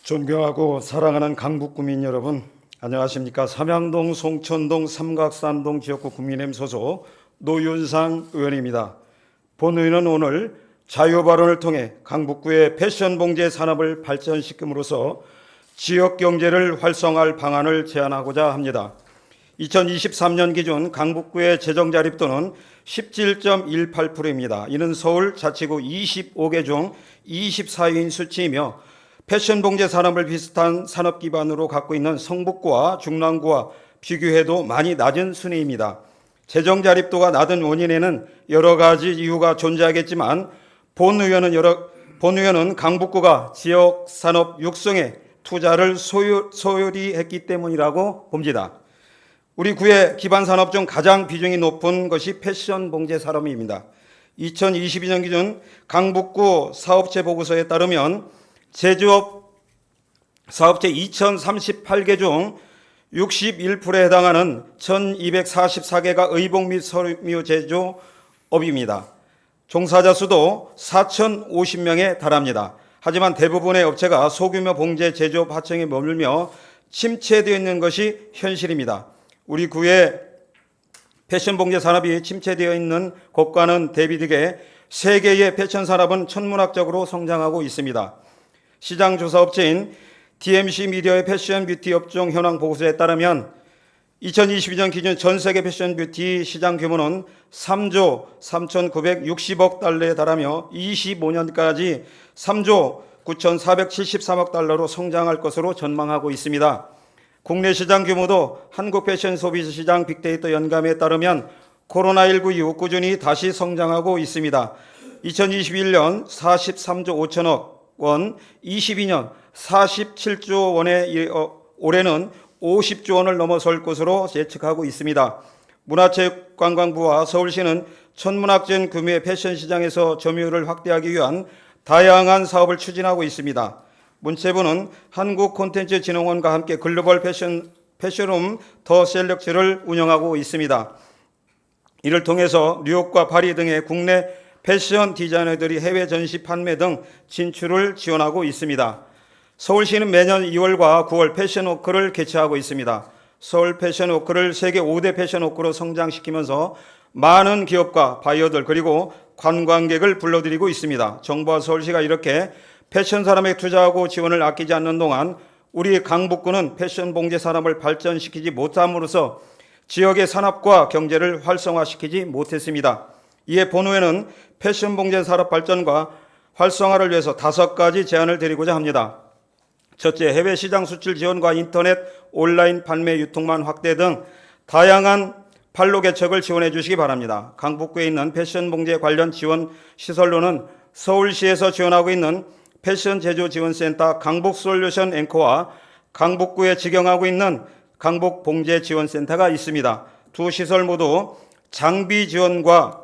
존경하고 사랑하는 강북구민 여러분, 안녕하십니까. 삼양동, 송천동, 삼각산동 지역구 국민의힘 소속 노윤상 의원입니다. 본 의원은 오늘 자유발언을 통해 강북구의 패션 봉제 산업을 발전시킴으로써 지역 경제를 활성화할 방안을 제안하고자 합니다. 2023년 기준 강북구의 재정 자립도는 17.18%입니다. 이는 서울 자치구 25개 중 24위인 수치이며 패션 봉제 산업을 비슷한 산업 기반으로 갖고 있는 성북구와 중랑구와 비교해도 많이 낮은 순위입니다. 재정 자립도가 낮은 원인에는 여러 가지 이유가 존재하겠지만 본 의원은 강북구가 지역 산업 육성에 투자를 소홀히 했기 때문이라고 봅니다. 우리 구의 기반 산업 중 가장 비중이 높은 것이 패션 봉제 산업입니다. 2022년 기준 강북구 사업체 보고서에 따르면 제조업 사업체 2038개 중 61%에 해당하는 1244개가 의복 및 섬유 제조업입니다. 종사자 수도 4050명에 달합니다. 하지만 대부분의 업체가 소규모 봉제 제조업 하청에 머물며 침체되어 있는 것이 현실입니다. 우리 구의 패션 봉제 산업이 침체되어 있는 것과는 대비되게 세계의 패션 산업은 천문학적으로 성장하고 있습니다. 시장 조사 업체인 DMC 미디어의 패션 뷰티 업종 현황 보고서에 따르면 2022년 기준 전 세계 패션 뷰티 시장 규모는 3조 3,960억 달러에 달하며 25년까지 3조 9,473억 달러로 성장할 것으로 전망하고 있습니다. 국내 시장 규모도 한국 패션 소비 시장 빅데이터 연감에 따르면 코로나19 이후 꾸준히 다시 성장하고 있습니다. 2021년 43조 5천억 원, 22년 47조 원에 올해는 50조 원을 넘어설 것으로 예측하고 있습니다. 문화체육관광부와 서울시는 천문학적 규모의 패션 시장에서 점유율을 확대하기 위한 다양한 사업을 추진하고 있습니다. 문체부는 한국콘텐츠진흥원과 함께 글로벌 패션홈 더 셀렉트를 운영하고 있습니다. 이를 통해서 뉴욕과 파리 등의 국내 패션 디자이너들이 해외 전시 판매 등 진출을 지원하고 있습니다. 서울시는 매년 2월과 9월 패션워크를 개최하고 있습니다. 서울 패션워크를 세계 5대 패션워크로 성장시키면서 많은 기업과 바이어들 그리고 관광객을 불러들이고 있습니다. 정부와 서울시가 이렇게 패션 산업에 투자하고 지원을 아끼지 않는 동안 우리 강북구는 패션 봉제 산업을 발전시키지 못함으로써 지역의 산업과 경제를 활성화시키지 못했습니다. 이에 본회의는 패션 봉제 산업 발전과 활성화를 위해서 5가지 제안을 드리고자 합니다. 첫째, 해외 시장 수출 지원과 인터넷 온라인 판매 유통망 확대 등 다양한 판로 개척을 지원해 주시기 바랍니다. 강북구에 있는 패션 봉제 관련 지원 시설로는 서울시에서 지원하고 있는 패션 제조 지원센터 강북솔루션 앵커와 강북구에 직영하고 있는 강북봉제지원센터가 있습니다. 두 시설 모두 장비 지원과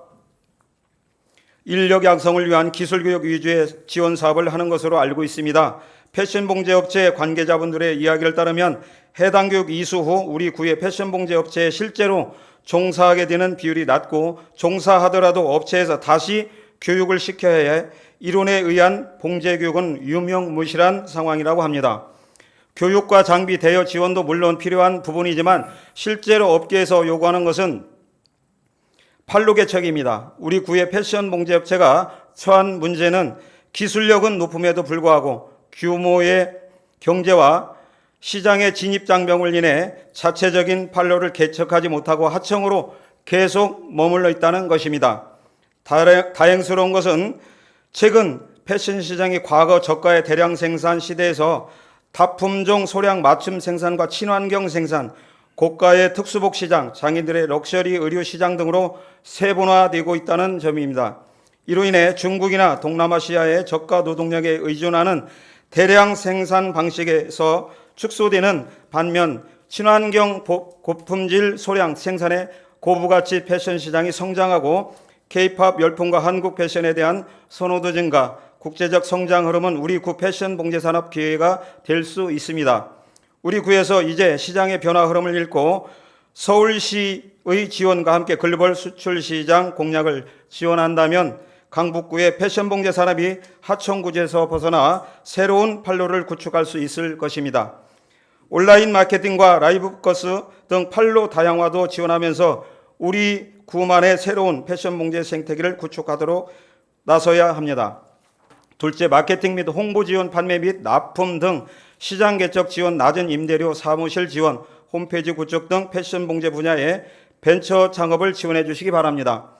인력 양성을 위한 기술교육 위주의 지원 사업을 하는 것으로 알고 있습니다. 패션 봉제 업체 관계자분들의 이야기를 따르면 해당 교육 이수 후 우리 구의 패션 봉제 업체에 실제로 종사하게 되는 비율이 낮고 종사하더라도 업체에서 다시 교육을 시켜야 해 이론에 의한 봉제 교육은 유명무실한 상황이라고 합니다. 교육과 장비 대여 지원도 물론 필요한 부분이지만 실제로 업계에서 요구하는 것은 판로 개척입니다. 우리 구의 패션 봉제 업체가 처한 문제는 기술력은 높음에도 불구하고 규모의 경제와 시장의 진입 장벽을 인해 자체적인 판로를 개척하지 못하고 하청으로 계속 머물러 있다는 것입니다. 다행스러운 것은 최근 패션 시장이 과거 저가의 대량 생산 시대에서 다품종 소량 맞춤 생산과 친환경 생산, 고가의 특수복 시장, 장인들의 럭셔리 의류 시장 등으로 세분화되고 있다는 점입니다. 이로 인해 중국이나 동남아시아의 저가 노동력에 의존하는 대량 생산 방식에서 축소되는 반면 친환경 고품질 소량 생산의 고부가치 패션 시장이 성장하고 K-팝 열풍과 한국 패션에 대한 선호도 증가, 국제적 성장 흐름은 우리 구 패션 봉제 산업 기회가 될 수 있습니다. 우리 구에서 이제 시장의 변화 흐름을 읽고 서울시의 지원과 함께 글로벌 수출 시장 공략을 지원한다면 강북구의 패션 봉제 산업이 하청구제에서 벗어나 새로운 판로를 구축할 수 있을 것입니다. 온라인 마케팅과 라이브 커스 등 판로 다양화도 지원하면서 우리 구만의 새로운 패션 봉제 생태계를 구축하도록 나서야 합니다. 둘째, 마케팅 및 홍보 지원, 판매 및 납품 등 시장 개척 지원, 낮은 임대료, 사무실 지원, 홈페이지 구축 등 패션 봉제 분야의 벤처 창업을 지원해 주시기 바랍니다.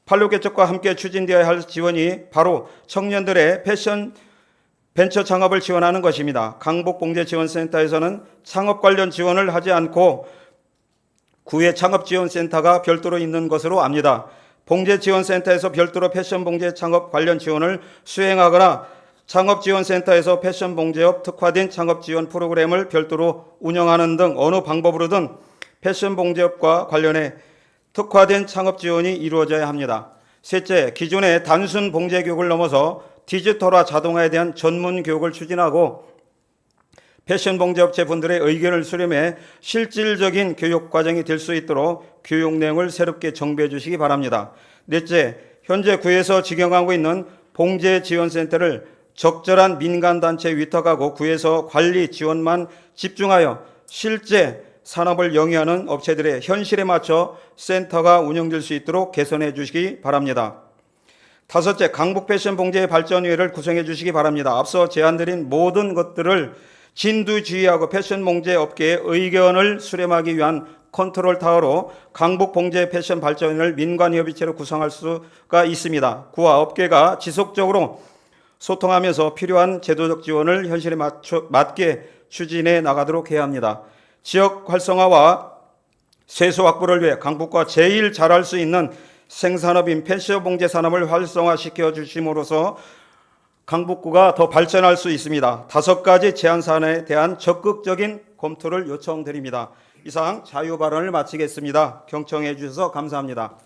판로 개척과 함께 추진되어야 할 지원이 바로 청년들의 패션 벤처 창업을 지원하는 것입니다. 강북봉제지원센터에서는 창업 관련 지원을 하지 않고 구의 창업지원센터가 별도로 있는 것으로 압니다. 봉제지원센터에서 별도로 패션 봉제 창업 관련 지원을 수행하거나 창업지원센터에서 패션 봉제업 특화된 창업지원 프로그램을 별도로 운영하는 등 어느 방법으로든 패션 봉제업과 관련해 특화된 창업 지원이 이루어져야 합니다. 셋째, 기존의 단순 봉제 교육을 넘어서 디지털화 자동화에 대한 전문 교육을 추진하고 패션 봉제업체 분들의 의견을 수렴해 실질적인 교육 과정이 될 수 있도록 교육 내용을 새롭게 정비해 주시기 바랍니다. 넷째, 현재 구에서 직영하고 있는 봉제지원센터를 적절한 민간단체에 위탁하고 구에서 관리 지원만 집중하여 실제 산업을 영위하는 업체들의 현실에 맞춰 센터가 운영될 수 있도록 개선해 주시기 바랍니다. 다섯째, 강북 패션 봉제 발전위원회를 구성해 주시기 바랍니다. 앞서 제안드린 모든 것들을 진두지휘하고 패션 봉제 업계의 의견을 수렴하기 위한 컨트롤 타워로 강북 봉제 패션 발전위원회를 민관협의체로 구성할 수가 있습니다. 구와 업계가 지속적으로 소통하면서 필요한 제도적 지원을 현실에 맞게 추진해 나가도록 해야 합니다. 지역 활성화와 세수 확보를 위해 강북과 제일 잘할 수 있는 생산업인 패션 봉제 산업을 활성화시켜 주심으로써 강북구가 더 발전할 수 있습니다. 5가지 제안 사안에 대한 적극적인 검토를 요청드립니다. 이상 자유 발언을 마치겠습니다. 경청해 주셔서 감사합니다.